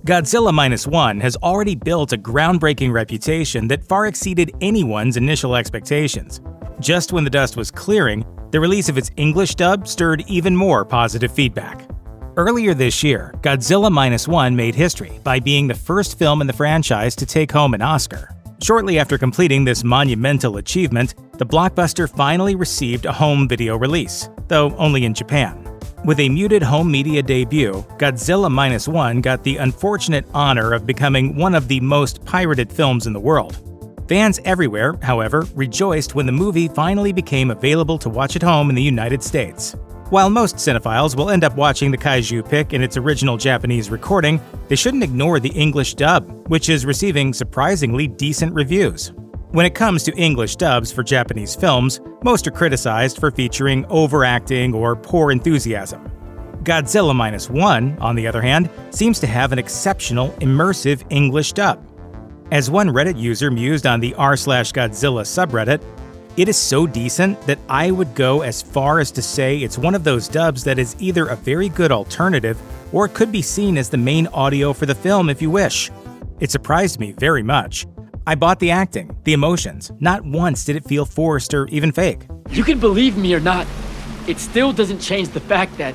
Godzilla Minus One has already built a groundbreaking reputation that far exceeded anyone's initial expectations. Just when the dust was clearing, the release of its English dub stirred even more positive feedback. Earlier this year, Godzilla Minus One made history by being the first film in the franchise to take home an Oscar. Shortly after completing this monumental achievement, the blockbuster finally received a home video release, though only in Japan. With a muted home media debut, Godzilla Minus One got the unfortunate honor of becoming one of the most pirated films in the world. Fans everywhere, however, rejoiced when the movie finally became available to watch at home in the United States. While most cinephiles will end up watching the kaiju pic in its original Japanese recording, they shouldn't ignore the English dub, which is receiving surprisingly decent reviews. When it comes to English dubs for Japanese films, most are criticized for featuring overacting or poor enthusiasm. Godzilla Minus One, on the other hand, seems to have an exceptional, immersive English dub. As one Reddit user mused on the r/Godzilla subreddit, "It is so decent that I would go as far as to say it's one of those dubs that is either a very good alternative or it could be seen as the main audio for the film if you wish. It surprised me very much. I bought the acting, the emotions. Not once did it feel forced or even fake." You can believe me or not, it still doesn't change the fact that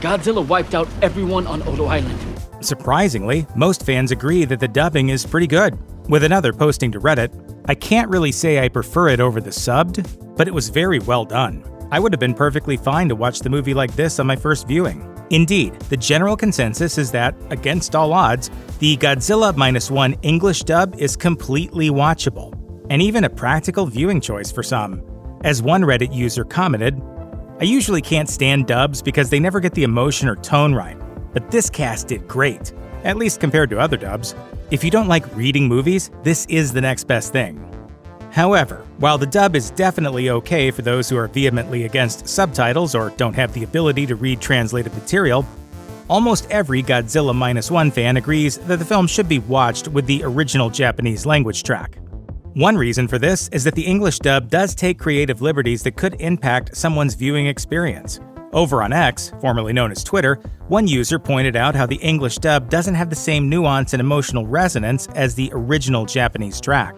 Godzilla wiped out everyone on Odo Island. Surprisingly, most fans agree that the dubbing is pretty good. With another posting to Reddit, "I can't really say I prefer it over the subbed, but it was very well done. I would have been perfectly fine to watch the movie like this on my first viewing." Indeed, the general consensus is that, against all odds, the Godzilla Minus One English dub is completely watchable, and even a practical viewing choice for some. As one Reddit user commented, "I usually can't stand dubs because they never get the emotion or tone right, but this cast did great, at least compared to other dubs. If you don't like reading movies, this is the next best thing." However, while the dub is definitely okay for those who are vehemently against subtitles or don't have the ability to read translated material, almost every Godzilla Minus One fan agrees that the film should be watched with the original Japanese language track. One reason for this is that the English dub does take creative liberties that could impact someone's viewing experience. Over on X, formerly known as Twitter, one user pointed out how the English dub doesn't have the same nuance and emotional resonance as the original Japanese track.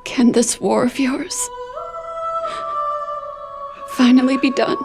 Can this war of yours finally be done?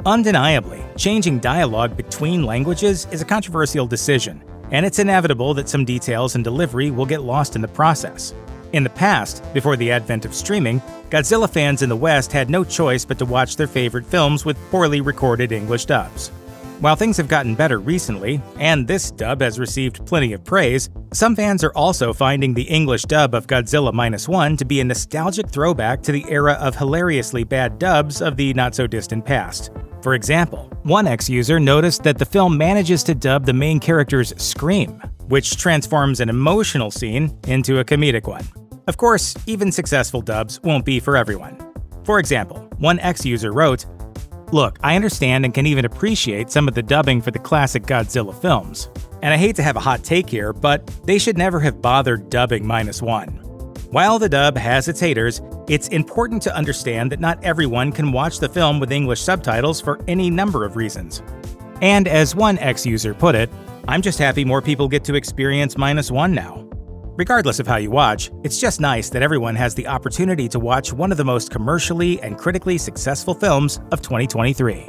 Undeniably, changing dialogue between languages is a controversial decision, and it's inevitable that some details and delivery will get lost in the process. In the past, before the advent of streaming, Godzilla fans in the West had no choice but to watch their favorite films with poorly recorded English dubs. While things have gotten better recently, and this dub has received plenty of praise, some fans are also finding the English dub of Godzilla Minus One to be a nostalgic throwback to the era of hilariously bad dubs of the not-so-distant past. For example, one X-user noticed that the film manages to dub the main character's scream, which transforms an emotional scene into a comedic one. Of course, even successful dubs won't be for everyone. For example, one X-user wrote, "Look, I understand and can even appreciate some of the dubbing for the classic Godzilla films. And I hate to have a hot take here, but they should never have bothered dubbing Minus One. While the dub has its haters, it's important to understand that not everyone can watch the film with English subtitles for any number of reasons." And as one X-user put it, "I'm just happy more people get to experience Minus One now." Regardless of how you watch, it's just nice that everyone has the opportunity to watch one of the most commercially and critically successful films of 2023.